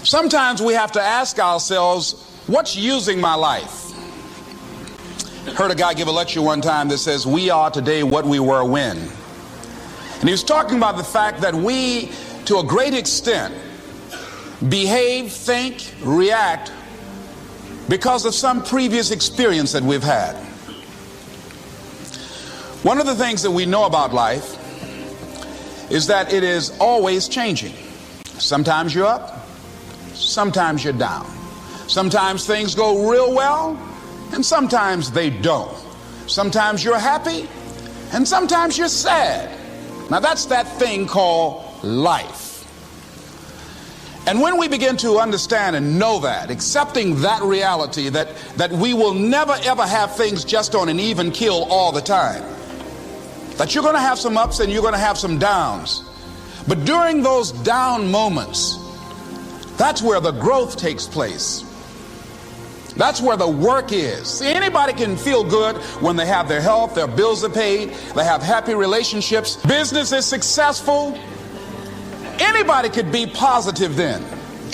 Sometimes we have to ask ourselves, what's using my life? Heard a guy give a lecture one time that says, we are today what we were when. And he was talking about the fact that we, to a great extent, behave, think, react because of some previous experience that we've had. One of the things that we know about life is that it is always changing. Sometimes you're up, sometimes you're down. Sometimes things go real well, and sometimes they don't. Sometimes you're happy, and sometimes you're sad. Now that's that thing called life. And when we begin to understand and know that, accepting that reality that we will never ever have things just on an even keel all the time, that you're going to have some ups and you're going to have some downs, but during those down moments, that's where the growth takes place. That's where the work is. See, anybody can feel good when they have their health, their bills are paid, they have happy relationships, business is successful. Anybody could be positive then.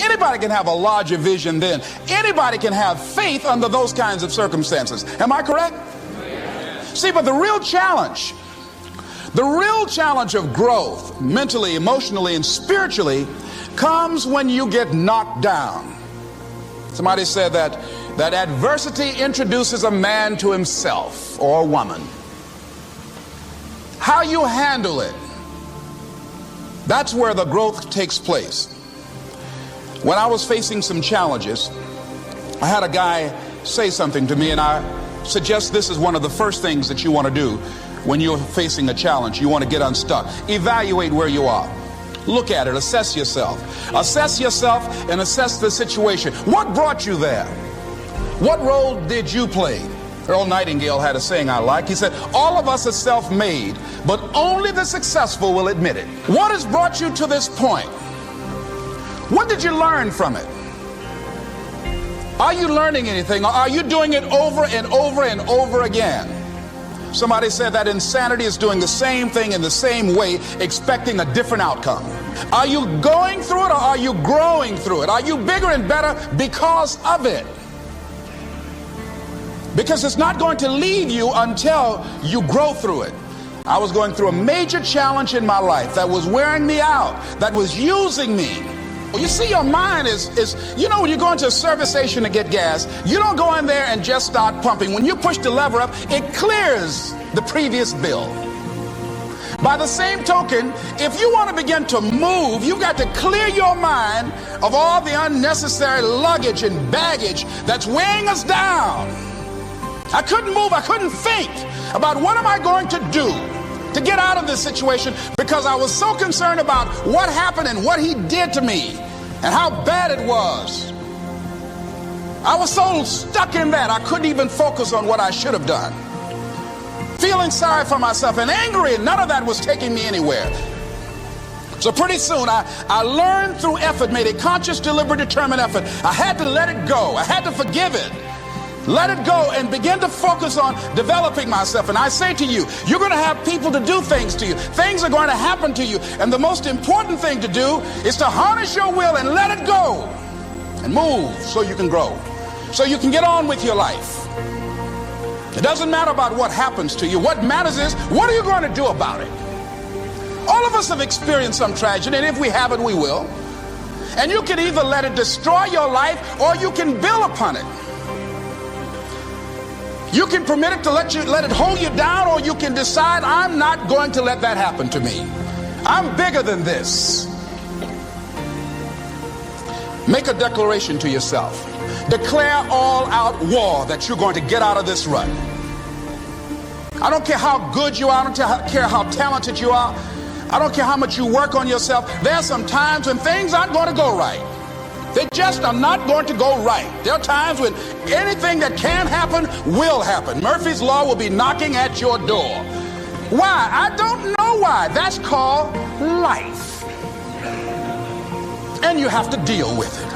Anybody can have a larger vision then. Anybody can have faith under those kinds of circumstances. Am I correct? See, but the real challenge of growth, mentally, emotionally, and spiritually, comes when you get knocked down. Somebody said that adversity introduces a man to himself or a woman. How you handle it, that's where the growth takes place. When I was facing some challenges, I had a guy say something to me, and I suggest this is one of the first things that you want to do when you're facing a challenge. You want to get unstuck. Evaluate where you are. Look at it. Assess yourself. Assess yourself and assess the situation. What brought you there? What role did you play? Earl Nightingale had a saying I like. He said, all of us are self-made, but only the successful will admit it. What has brought you to this point? What did you learn from it? Are you learning anything, or are you doing it over and over and over again? Somebody said that insanity is doing the same thing in the same way, expecting a different outcome. Are you going through it, or are you growing through it? Are you bigger and better because of it? Because it's not going to leave you until you grow through it. I was going through a major challenge in my life that was wearing me out, that was using me. You see, your mind is you know, when you go into a service station to get gas, you don't go in there and just start pumping. When you push the lever up, it clears the previous bill. By the same token, if you want to begin to move, you've got to clear your mind of all the unnecessary luggage and baggage that's weighing us down. I couldn't move, I couldn't think about what am I going to do to get out of this situation, because I was so concerned about what happened and what he did to me and how bad it was. I was so stuck in that I couldn't even focus on what I should have done. Feeling sorry for myself and angry, and none of that was taking me anywhere. So pretty soon I learned through effort, made a conscious, deliberate, determined effort. I had to let it go. I had to forgive it. Let it go and begin to focus on developing myself. And I say to you, you're going to have people to do things to you. Things are going to happen to you. And the most important thing to do is to harness your will and let it go and move so you can grow, so you can get on with your life. It doesn't matter about what happens to you. What matters is, what are you going to do about it? All of us have experienced some tragedy, and if we haven't, we will. And you can either let it destroy your life, or you can build upon it. You can permit it to let it hold you down, or you can decide, I'm not going to let that happen to me. I'm bigger than this. Make a declaration to yourself. Declare all out war that you're going to get out of this rut. I don't care how good you are. I don't care how talented you are. I don't care how much you work on yourself. There are some times when things aren't going to go right. They just are not going to go right. There are times when anything that can happen will happen. Murphy's Law will be knocking at your door. Why? I don't know why. That's called life. And you have to deal with it.